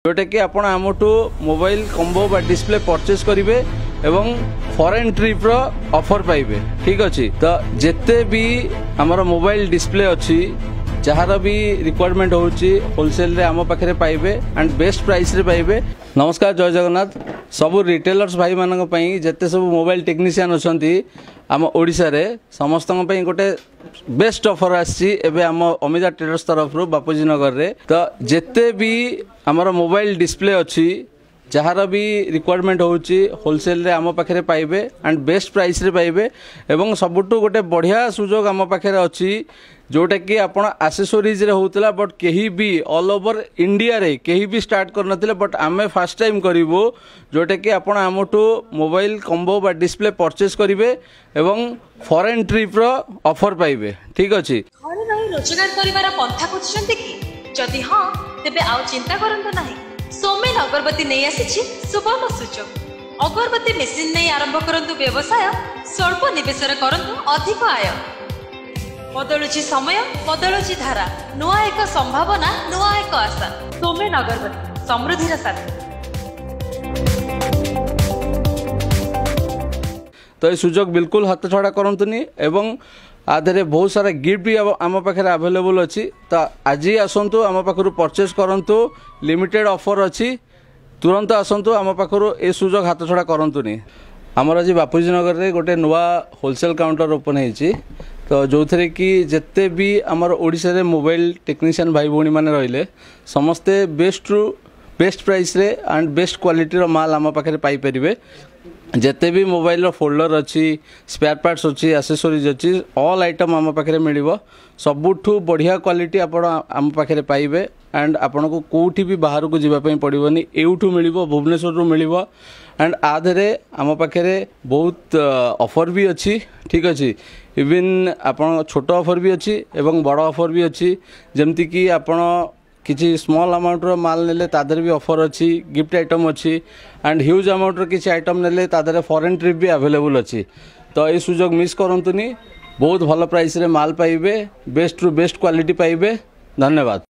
जोटा कि आपण आमठू मोबाइल कॉम्बो बा डिस्प्ले परचेस करेंगे एवं फॉरेन ट्रिप रो ऑफर पाइबे। ठीक अच्छे तो जिते भी आमर मोबाइल डिस्प्ले अच्छी जार भी रिक्वायरमेंट होची होलसेल रे आम पाखे पाइबे एंड बेस्ट प्राइस रे पाइबे। नमस्कार, जय जगन्नाथ। सब रिटेलर्स भाई मानक पई जते सब मोबाइल टेक्नीशियन अछंती आम ओडिसा रे समस्त पई गोटे बेस्ट ऑफर आसी एबे आम अमिता ट्रेडर्स तरफ रो बापूजी नगर रे। तो जिते भी आमर मोबाइल डिस्प्ले अच्छी जार भी रिक्वायरमेंट होची होलसेल रे आम पाखे पाइबे एंड बेस्ट प्राइस रे पाइबे एवं सबुठु गोटे बढ़िया सुजोग आम पाखे अच्छी जोटा कि आपण एक्सेसरीज रे होतला बट केही भी ऑल ओवर इंडिया रे केही भी स्टार्ट करनथिले बट आमे फर्स्ट टाइम करिवो जोटा कि आपण आमठू मोबाइल कॉम्बो बा डिस्प्ले परचेस करिवे एवं फॉरेन ट्रिप रो ऑफर पाइबे। ठीक अछि। घरे रही रोजगार करिवार पंथा खोजछन्ते कि जदि हां तेबे आउ चिंता करंतो नाही। सोमेन अगरबत्ती नहीं आसी सुवर्ण सुजोग। अगरबत्ती मेसिन नहीं आरंभ करंतु व्यवसाय स्वल्प निवेश करंतु अधिक आय। बदलुची समय बदलुची धारा नुआ एक संभावना नुआ एक आशा। सोमेन अगरबत्ती समृद्धिर साथी। तो ये सुजोग बिल्कुल हाथ छड़ा करंतुनी एवं आधे बहुत सारा गिफ्ट भी आम पाखे अवेलेबल अच्छी। तो आज ही आसतु आम पाखु परचेस करंतु लिमिटेड ऑफर अच्छी तुरंत आसतु आम पाखु ए सुजोग हाथ छड़ा करंतुनी। आमर आज बापूजी नगर रे गोटे नुआ होलसेल काउंटर ओपन होती तो जो थे कि जिते भी आमर ओडिशा रे मोबाइल टेक्नीशियन भाई भौणी मैंने रहिले समस्ते बेस्ट रु बेस्ट प्राइस रे एंड बेस्ट क्वालिटी रो माल आम पाखे पाई परिबे। जिते भी मोबाइल फोल्डर अच्छी स्पेयर पार्ट्स अच्छी एक्सेसरीज अच्छी ऑल आइटम आम पाखे मिलिबो। सबुठू बढ़िया क्वालिटी आपण आम पाखे पाइबे एंड आपण को कोठी भी बाहर को जीवाई पड़ोनी एठू मिलिबो भुवनेश्वर रु मिलिबो एंड आधे आम पाखे बहुत ऑफर भी अच्छी। ठीक अच्छे इवन आपण छोट ऑफर भी अच्छी एवं बड़ ऑफर भी अच्छी जमती कि आपण किसी स्मॉल अमाउंट रो माल नेले तादर भी ऑफर अच्छी गिफ्ट आइटम अच्छी एंड ह्यूज अमाउंट रो किसी आइटम नेले तादर फॉरेन ट्रिप भी अवेलेबल अच्छी। तो ये सुजोग मिस करंतुनी बहुत भल प्राइस रे माल पाइबे बेस्ट रु बेस्ट क्वालिटी पाइबे। धन्यवाद।